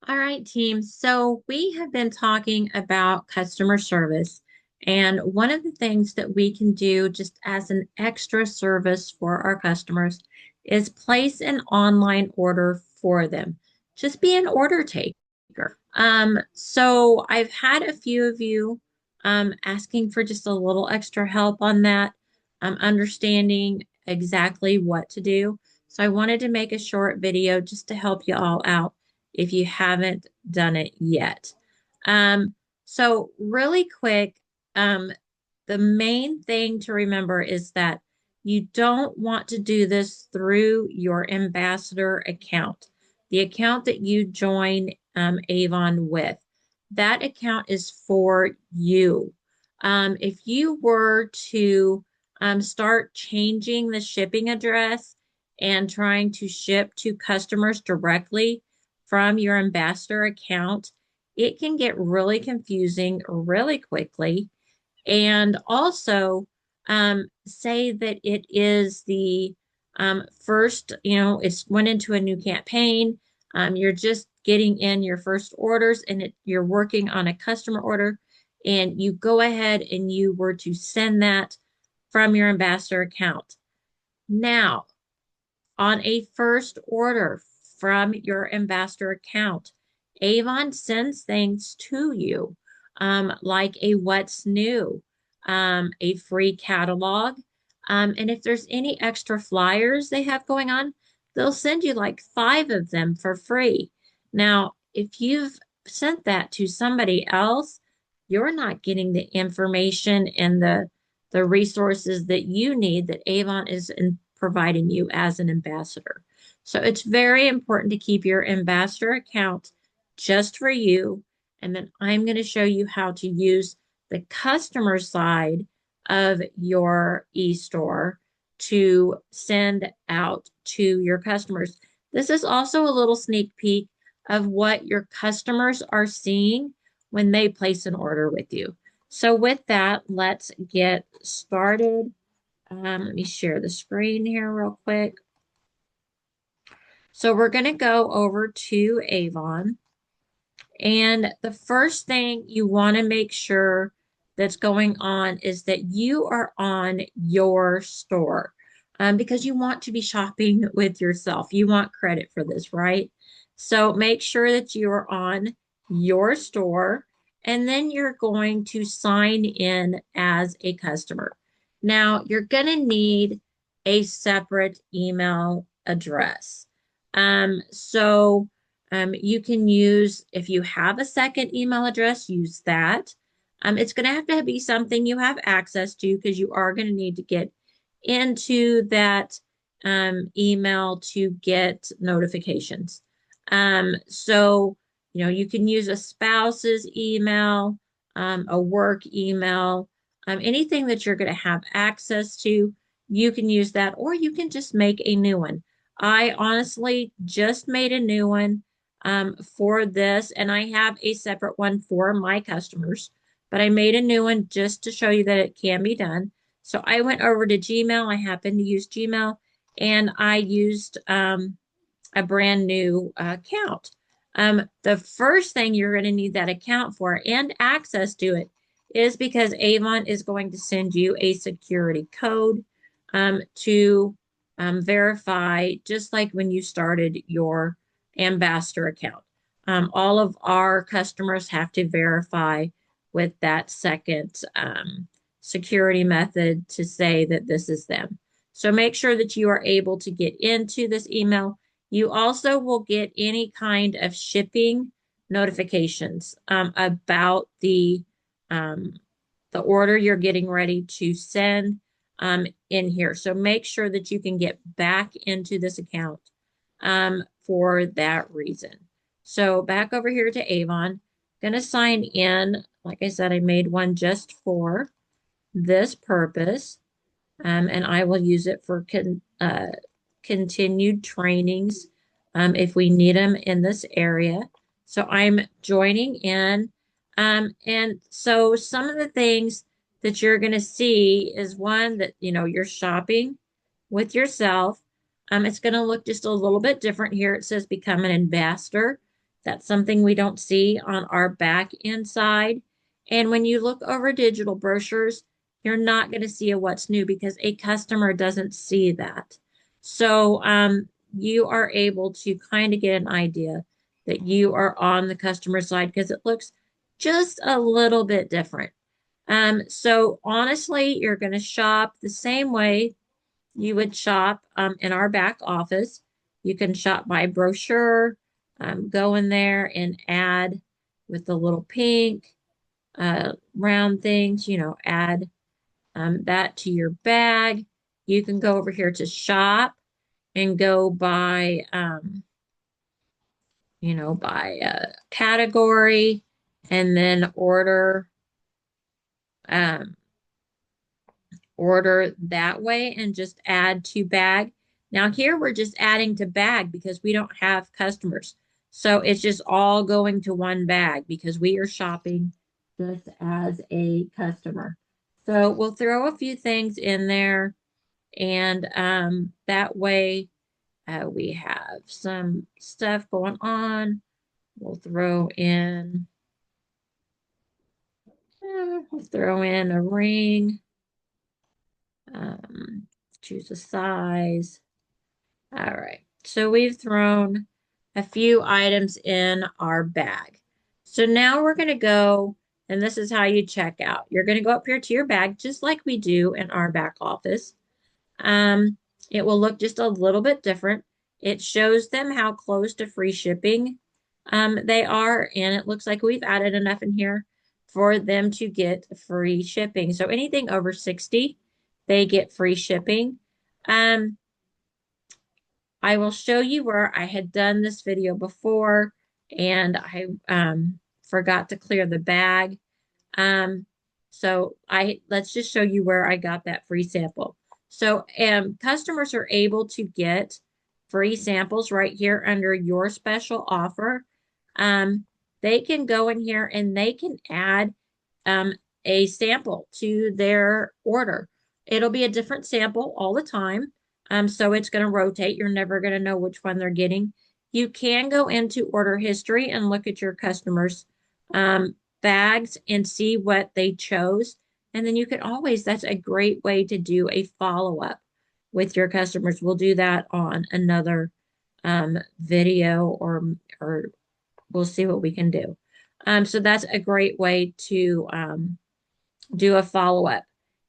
All right, team. So we have been talking about customer service, and one of the things that we can do just as an extra service for our customers is place an online order for them. Just be an order taker. So I've had a few of you asking for just a little extra help on that, understanding exactly what to do. So I wanted to make a short video just to help you all out if you haven't done it yet. So really quick, um, the main thing to remember is that you don't want to do this through your ambassador account, the account that you join Avon with. That account is for you. If you were to start changing the shipping address and trying to ship to customers directly from your ambassador account, it can get really confusing really quickly. And also, say that it is the first, it's went into a new campaign. You're just getting in your first orders and you're working on a customer order, and you go ahead and you were to send that from your ambassador account. Now, on a first order from your ambassador account, Avon sends things to you, like a what's new, a free catalog. And if there's any extra flyers they have going on, they'll send you like five of them for free. Now, if you've sent that to somebody else, you're not getting the information and the resources that you need that Avon is providing you as an ambassador. So it's very important to keep your ambassador account just for you. And then I'm going to show you how to use the customer side of your e-store to send out to your customers. This is also a little sneak peek of what your customers are seeing when they place an order with you. So with that, let's get started. Let me share the screen here real quick. So we're going to go over to Avon. And the first thing you want to make sure that's going on is that you are on your store, because you want to be shopping with yourself. You want credit for this, right? So make sure that you are on your store, and then you're going to sign in as a customer. Now, you're going to need a separate email address. You can use, if you have a second email address, use that. It's going to have to be something you have access to because you are going to need to get into that email to get notifications. You can use a spouse's email, a work email, anything that you're going to have access to, you can use that, or you can just make a new one. I honestly just made a new one for this, and I have a separate one for my customers, but I made a new one just to show you that it can be done. So I went over to Gmail. I happen to use Gmail, and I used a brand new account. The first thing you're going to need that account for and access to it is because Avon is going to send you a security code to verify, just like when you started your ambassador account. All of our customers have to verify with that second security method to say that this is them. So make sure that you are able to get into this email. You also will get any kind of shipping notifications about the order you're getting ready to send in here. So make sure that you can get back into this account for that reason. So back over here to Avon, going to sign in. Like I said, I made one just for this purpose, and I will use it for continued trainings if we need them in this area. So I'm joining in. And so some of the things that you're going to see is one that, you're shopping with yourself. It's going to look just a little bit different here. It says become an ambassador. That's something we don't see on our back end side. And when you look over digital brochures, you're not going to see a what's new because a customer doesn't see that. So you are able to kind of get an idea that you are on the customer side because it looks just a little bit different. So honestly, you're going to shop the same way you would shop in our back office. You can shop by brochure, go in there and add with the little pink round things, add that to your bag. You can go over here to shop and go by, by category and then um, order that way and just add to bag. Now here we're just adding to bag because we don't have customers. So it's just all going to one bag because we are shopping just as a customer. So we'll throw a few things in there and that way we have some stuff going on. We'll throw in a ring. Um, Choose a size. All right. So we've thrown a few items in our bag. So now we're going to go, and this is how you check out. You're going to go up here to your bag, just like we do in our back office. Um, it will look just a little bit different. It shows them how close to free shipping they are, and it looks like we've added enough in here for them to get free shipping. So anything over 60, they get free shipping. Um, I will show you where I had done this video before and I forgot to clear the bag. Um, so let's just show you where I got that free sample. So customers are able to get free samples right here under your special offer. They can go in here and they can add um, a sample to their order. It'll be a different sample all the time. So it's going to rotate. You're never going to know which one they're getting. You can go into order history and look at your customers' bags and see what they chose. And then you can always, that's a great way to do a follow-up with your customers. We'll do that on another video or we'll see what we can do. So that's a great way to do a follow-up.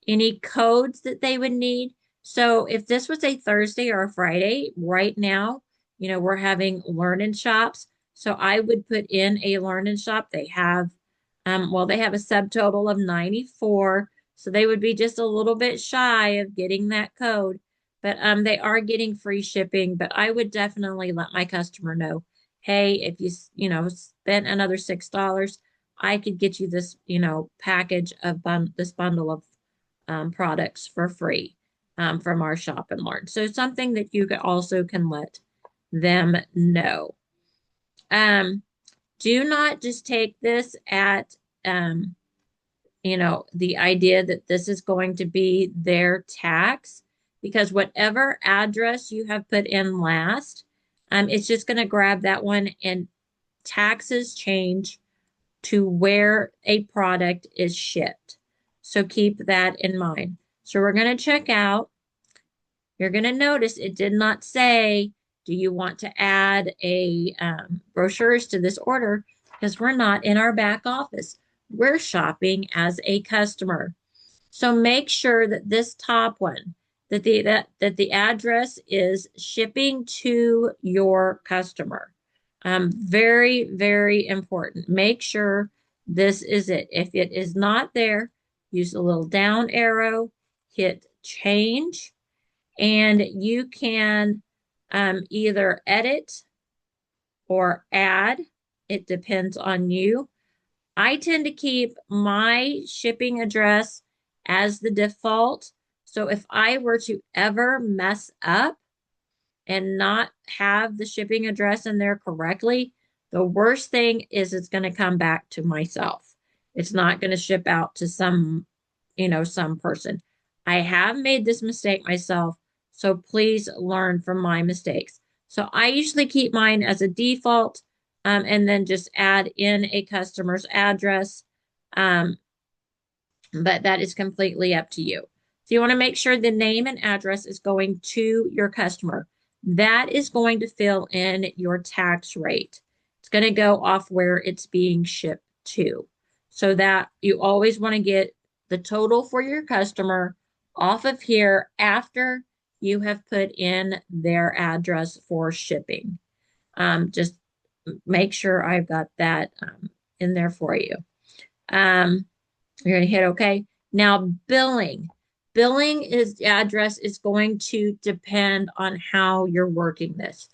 Any codes that they would need. So if this was a Thursday or a Friday, right now, we're having learn-in shops. So I would put in a learn-in shop. They have, they have a subtotal of 94. So they would be just a little bit shy of getting that code. But they are getting free shipping. But I would definitely let my customer know, hey, if you spent another $6, I could get you this, package of this bundle of products for free from our shop and learn. So something that you also can let them know. Do not just take this at, the idea that this is going to be their tax because whatever address you have put in last, it's just going to grab that one and taxes change to where a product is shipped. So keep that in mind. So we're going to check out. You're going to notice it did not say, do you want to add a brochures to this order? Because we're not in our back office. We're shopping as a customer. So make sure that this top one, that the address is shipping to your customer. Very, very important. Make sure this is it. If it is not there, use the little down arrow, hit change, and you can either edit or add. It depends on you. I tend to keep my shipping address as the default. So if I were to ever mess up, and not have the shipping address in there correctly, the worst thing is it's going to come back to myself. It's not going to ship out to some person. I have made this mistake myself, so please learn from my mistakes. So I usually keep mine as a default. and then just add in a customer's address. Um, but that is completely up to you. So you want to make sure the name and address is going to your customer. That is going to fill in your tax rate. It's going to go off where it's being shipped to. So that you always want to get the total for your customer off of here after you have put in their address for shipping. Just make sure I've got that in there for you. Um, you're going to hit OK. Now, billing. Billing is address is going to depend on how you're working this.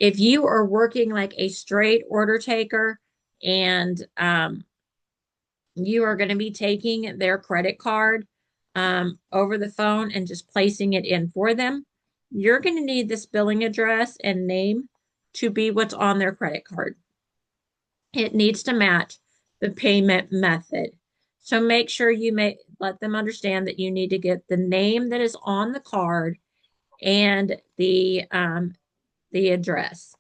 If you are working like a straight order taker and you are going to be taking their credit card over the phone and just placing it in for them, you're going to need this billing address and name to be what's on their credit card. It needs to match the payment method. So make sure you let them understand that you need to get the name that is on the card and the address.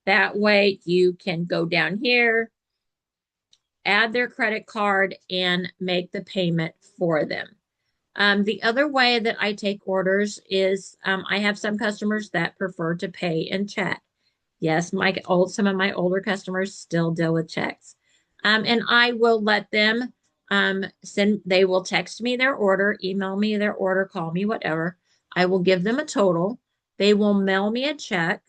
That way you can go down here, add their credit card, and make the payment for them. The other way that I take orders is I have some customers that prefer to pay in check. Yes, some of my older customers still deal with checks. And I will let them they will text me their order, email me their order, call me, whatever. I will give them a total. They will mail me a check.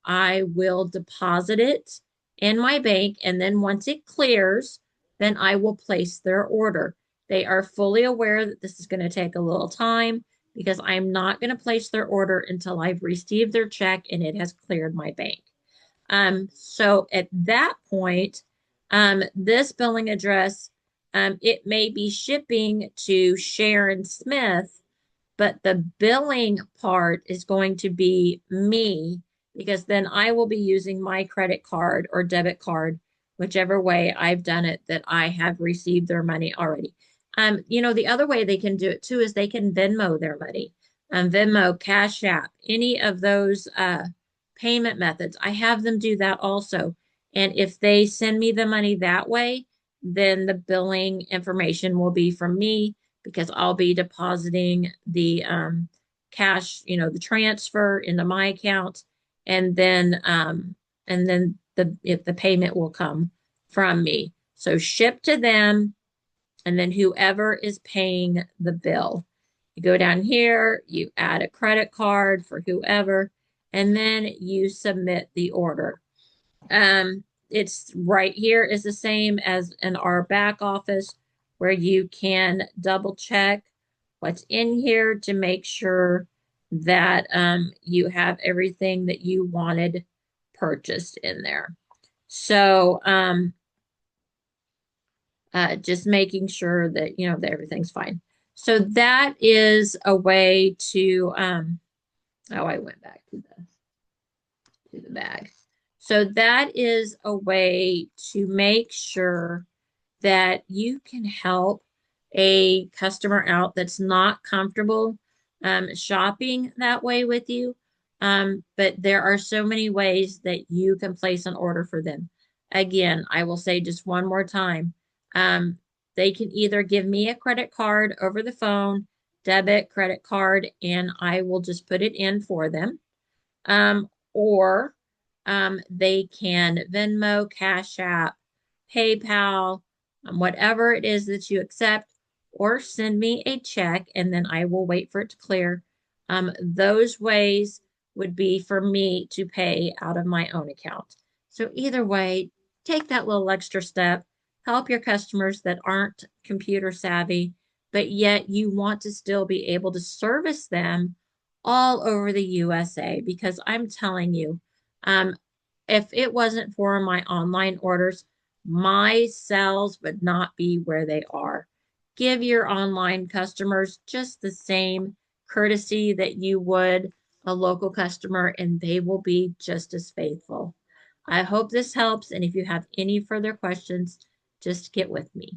I will deposit it in my bank, and then once it clears, then I will place their order. They are fully aware that this is going to take a little time because I'm not going to place their order until I've received their check and it has cleared my bank. So at that point, this billing address, it may be shipping to Sharon Smith, but the billing part is going to be me because then I will be using my credit card or debit card, whichever way I've done it, that I have received their money already. The other way they can do it too is they can Venmo their money. Venmo, Cash App, any of those payment methods. I have them do that also. And if they send me the money that way, then the billing information will be from me because I'll be depositing the cash, the transfer into my account, and then the payment will come from me. So ship to them, and then whoever is paying the bill. You go down here, you add a credit card for whoever, and then you submit the order. It's right here is the same as in our back office where you can double check what's in here to make sure that you have everything that you wanted purchased in there. So just making sure that, that everything's fine. So that is a way to, oh, I went back to the bag. So that is a way to make sure that you can help a customer out that's not comfortable shopping that way with you. But there are so many ways that you can place an order for them. Again, I will say just one more time. They can either give me a credit card over the phone, debit, credit card, and I will just put it in for them. Or they can Venmo, Cash App, PayPal, whatever it is that you accept, or send me a check and then I will wait for it to clear. Those ways would be for me to pay out of my own account. So either way, take that little extra step, help your customers that aren't computer savvy, but yet you want to still be able to service them all over the USA because I'm telling you, if it wasn't for my online orders, my sales would not be where they are. Give your online customers just the same courtesy that you would a local customer, and they will be just as faithful. I hope this helps, and if you have any further questions, just get with me.